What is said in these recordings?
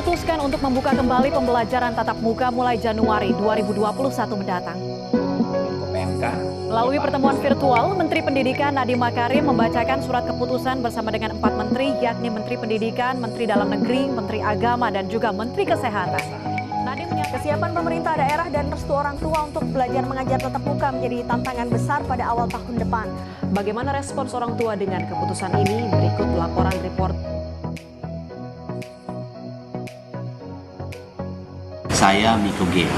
memutuskan untuk membuka kembali pembelajaran tatap muka mulai Januari 2021 mendatang. Melalui pertemuan virtual, Menteri Pendidikan Nadiem Makarim membacakan surat keputusan bersama dengan 4 menteri, yakni Menteri Pendidikan, Menteri Dalam Negeri, Menteri Agama, dan juga Menteri Kesehatan. Nadiem menyatakan kesiapan pemerintah daerah dan restu orang tua untuk belajar mengajar tatap muka menjadi tantangan besar pada awal tahun depan. Bagaimana respons orang tua dengan keputusan ini? Berikut laporan report. Saya Miko Gea,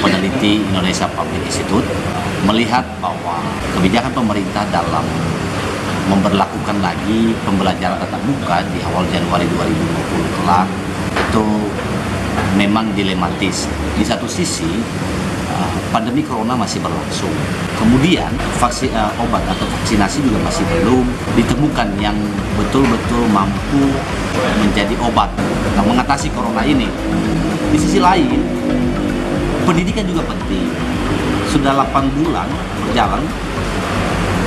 peneliti Indonesia Public Institute, melihat bahwa kebijakan pemerintah dalam memberlakukan lagi pembelajaran tatap muka di awal Januari 2020 kelak itu memang dilematis. Di satu sisi, pandemi corona masih berlangsung. Kemudian obat atau vaksinasi juga masih belum ditemukan yang betul-betul mampu menjadi obat untuk mengatasi corona ini. Di sisi lain, pendidikan juga penting. Sudah 8 bulan berjalan,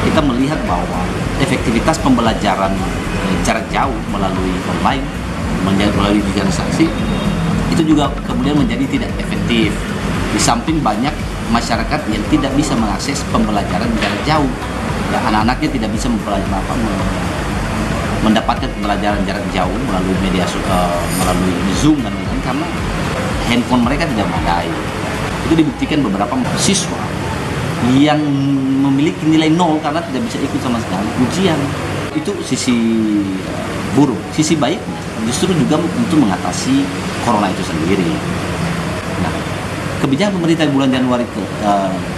kita melihat bahwa efektivitas pembelajaran jarak jauh melalui online, melalui digitalisasi, itu juga kemudian menjadi tidak efektif. Di samping banyak masyarakat yang tidak bisa mengakses pembelajaran jarak jauh, ya, anak-anaknya tidak bisa mendapatkan pembelajaran jarak jauh melalui melalui Zoom dan lain-lain karena handphone mereka tidak memadai. Itu dibuktikan beberapa siswa yang memiliki nilai 0 karena tidak bisa ikut sama sekali ujian. Itu sisi buruk. Sisi baiknya justru juga untuk mengatasi corona itu sendiri. Nah, kebijakan pemerintah bulan Januari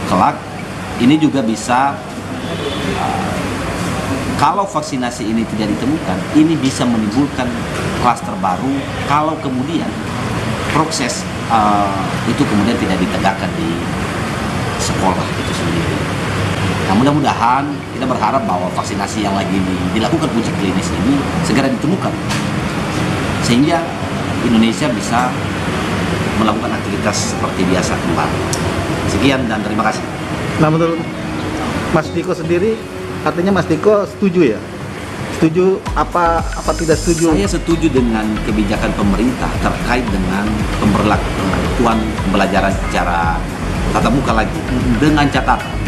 kelak ini juga bisa kalau vaksinasi ini tidak ditemukan, ini bisa menimbulkan klaster baru kalau kemudian proses itu kemudian tidak ditegakkan di sekolah itu sendiri. Nah, mudah-mudahan kita berharap bahwa vaksinasi yang lagi dilakukan uji klinis ini segera ditemukan sehingga Indonesia bisa melakukan aktivitas seperti biasa kembali. Sekian dan terima kasih. Nah, menurut Mas Diko sendiri, artinya Mas Diko setuju ya? Setuju apa tidak setuju? Saya setuju dengan kebijakan pemerintah terkait dengan pemberlakuan pembelajaran secara tatap muka lagi dengan catatan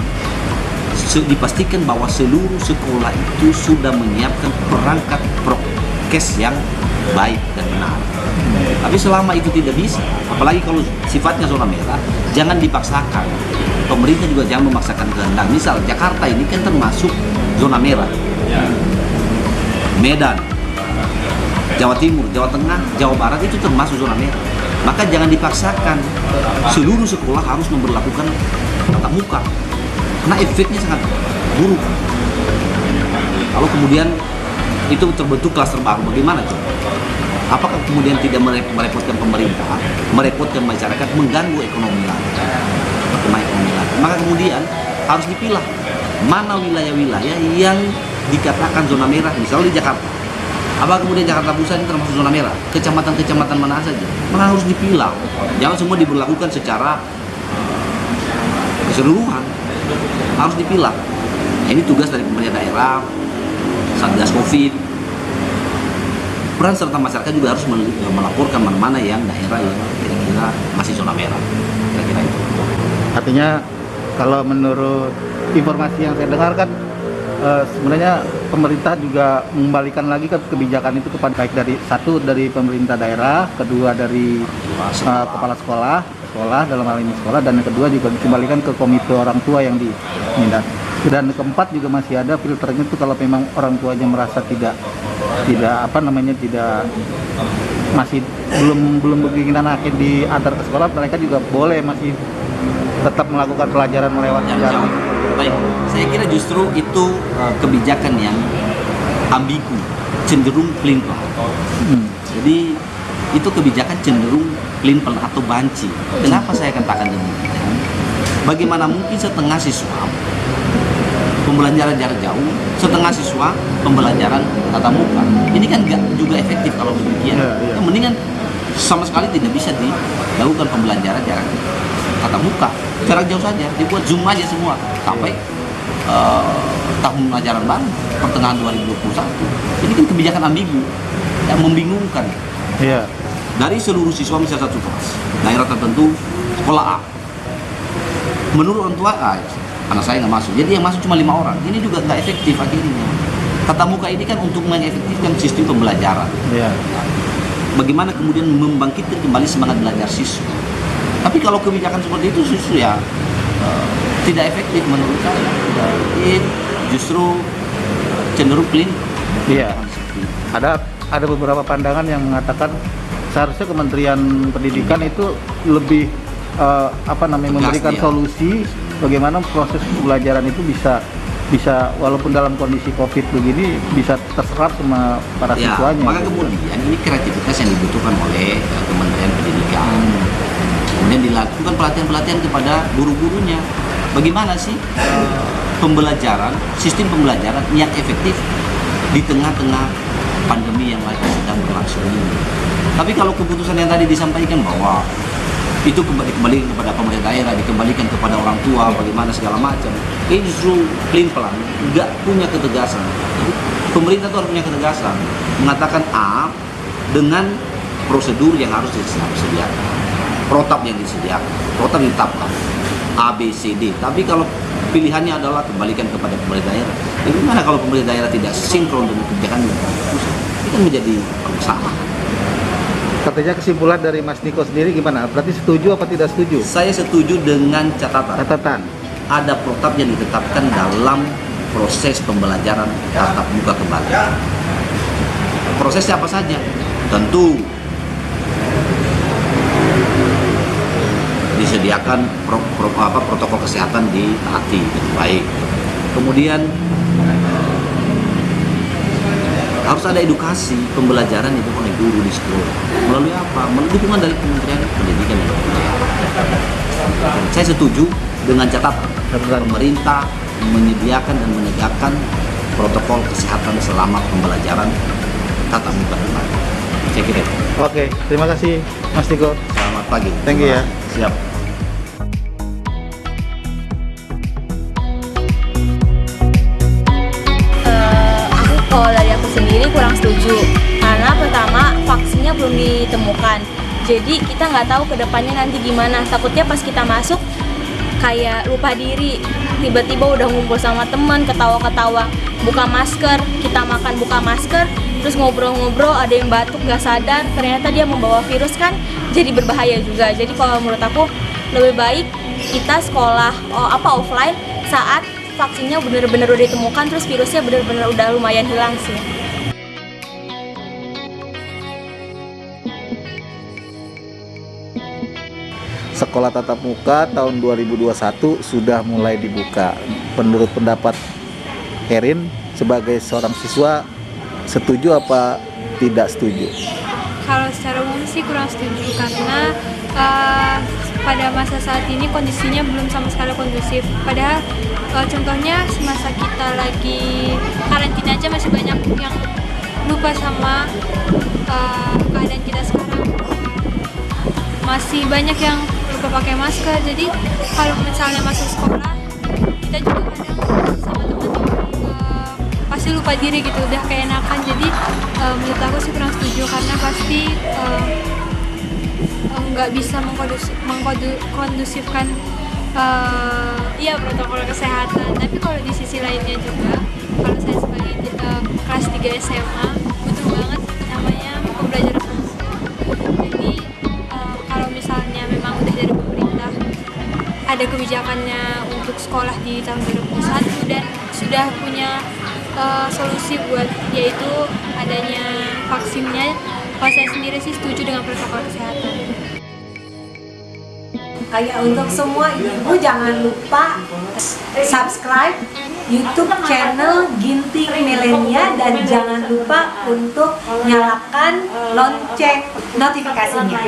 dipastikan bahwa seluruh sekolah itu sudah menyiapkan perangkat prokes yang baik dan benar. Tapi selama itu tidak bisa, apalagi kalau sifatnya zona merah, jangan dipaksakan. Pemerintah juga jangan memaksakan kehendak. Misal Jakarta ini kan termasuk zona merah. Medan, Jawa Timur, Jawa Tengah, Jawa Barat itu termasuk zona merah. Maka jangan dipaksakan seluruh sekolah harus memberlakukan tatap muka karena efeknya sangat buruk. Kalau kemudian itu terbentuk klaster baru, bagaimana coba? Apakah kemudian tidak merepotkan pemerintah, merepotkan masyarakat, mengganggu ekonomi lagi, perkembangan ekonomi lagi? Maka kemudian harus dipilah mana wilayah-wilayah yang dikatakan zona merah, misalnya di Jakarta. Apa kemudian Jakarta Pusat ini termasuk zona merah? Kecamatan-kecamatan mana saja? Maka harus dipilah. Jangan semua diberlakukan secara keseluruhan. Harus dipilah. Nah, ini tugas dari pemerintah daerah, Satgas Covid. Peran serta masyarakat juga harus melaporkan mana-mana yang daerah yang kira-kira masih zona merah. Kira-kira itu. Artinya kalau menurut informasi yang saya dengarkan, sebenarnya pemerintah juga mengembalikan lagi ke kebijakan itu kepada baik dari pemerintah daerah, kedua dari kepala sekolah dalam hal ini sekolah, dan yang kedua juga dikembalikan ke komite orang tua yang diminta. Dan keempat juga masih ada filternya itu kalau memang orang tuanya merasa tidak masih belum berkeinginan akhir diantar ke sekolah, mereka juga boleh masih tetap melakukan pelajaran melewati jalan. Baik, saya kira justru itu kebijakan yang ambigu, cenderung pelin-pelan. Jadi itu kebijakan cenderung pelin-pelan atau banci. Kenapa saya katakan demikian? Bagaimana mungkin setengah siswa pembelajaran jarak jauh, setengah siswa pembelajaran tatap muka? Ini kan nggak juga efektif kalau demikian. Yang mendingan sama sekali tidak bisa dilakukan pembelajaran jarak tatap muka, jarak jauh saja, dibuat Zoom aja semua sampai tahun ajaran baru pertengahan 2021. Ini kan kebijakan ambigu yang membingungkan. Iya. dari seluruh siswa misalnya satu kelas, daerah tertentu sekolah A. Menurut orang tua A, anak saya nggak masuk. Jadi yang masuk cuma 5 orang. Ini juga nggak efektif akhirnya. Tatap muka ini kan untuk mengefektifkan sistem pembelajaran. Iya. Bagaimana kemudian membangkitkan kembali semangat belajar siswa. Tapi kalau kebijakan seperti itu justru ya tidak efektif menurut saya. Justru cenderung clean. Iya. Ada beberapa pandangan yang mengatakan seharusnya Kementerian Pendidikan itu lebih memberikan ya. solusi bagaimana proses pembelajaran itu bisa walaupun dalam kondisi COVID begini bisa terserap sama para Ya, siswanya. maka kemudian ini kreativitas yang dibutuhkan oleh Kementerian Pendidikan. Kemudian dilakukan pelatihan-pelatihan kepada guru-gurunya. Bagaimana sih sistem pembelajaran yang efektif di tengah-tengah pandemi yang lagi sedang berlangsung ini. Tapi kalau keputusan yang tadi disampaikan bahwa itu kembali kepada pemerintah daerah, dikembalikan kepada orang tua, bagaimana segala macam, ini justru pelin-pelan, nggak punya ketegasan. Pemerintah itu harus punya ketegasan, mengatakan A dengan prosedur yang harus disediakan, protap yang disediakan, protap ditetapkan, A, B, C, D. Tapi kalau pilihannya adalah kembalikan kepada pemerintah daerah, bagaimana kalau pemerintah daerah tidak sinkron dengan kebijakan yang pusat? Ini kan menjadi permasalahan. Katanya kesimpulan dari Mas Niko sendiri gimana? Berarti setuju apa tidak setuju? Saya setuju dengan Catatan. ada protap yang ditetapkan dalam proses pembelajaran tatap muka kembali. Prosesnya apa saja? Tentu disediakan protokol kesehatan ditaati dengan baik. Kemudian harus ada edukasi pembelajaran itu oleh guru di sekolah. Melalui apa? Melalui dukungan dari Kementerian Pendidikan dan Kebudayaan. Saya setuju dengan catatan pemerintah menyediakan dan menegakkan protokol kesehatan selama pembelajaran tatap muka kembali. Saya kira. Oke, terima kasih Mas Niko. Selamat pagi. Thank you ya. Siap. Kalau dari aku sendiri kurang setuju karena pertama vaksinnya belum ditemukan, jadi kita nggak tahu kedepannya nanti gimana. Takutnya pas kita masuk kayak lupa diri, tiba-tiba udah ngumpul sama teman, ketawa-ketawa, buka masker, kita makan buka masker, terus ngobrol-ngobrol, ada yang batuk nggak sadar, ternyata dia membawa virus kan, jadi berbahaya juga. Jadi kalau menurut aku lebih baik kita sekolah offline saat vaksinnya benar-benar udah ditemukan, terus virusnya benar-benar udah lumayan hilang sih. Sekolah tatap muka tahun 2021 sudah mulai dibuka. Menurut pendapat Erin sebagai seorang siswa, setuju apa tidak setuju? Kalau secara umum sih kurang setuju karena pada masa saat ini kondisinya belum sama sekali kondusif. Padahal contohnya semasa kita lagi karantina aja masih banyak yang lupa sama keadaan kita sekarang. Masih banyak yang lupa pakai masker. Jadi kalau misalnya masuk sekolah, kita juga kadang sama teman pasti lupa diri gitu, udah keenakan. Jadi menurut aku sih kurang setuju karena pasti nggak bisa mengkondusifkan protokol kesehatan. Tapi kalau di sisi lainnya juga, kalau saya sebagai kelas 3 SMA butuh banget namanya pembelajaran langsung. Jadi kalau misalnya memang udah dari pemerintah ada kebijakannya untuk sekolah di tahun 2021 dan sudah punya solusi buat yaitu adanya vaksinnya, kalau saya sendiri sih setuju dengan protokol kesehatan. Kayak untuk semua ibu jangan lupa subscribe YouTube channel Ginting Milenia dan jangan lupa untuk nyalakan lonceng notifikasinya.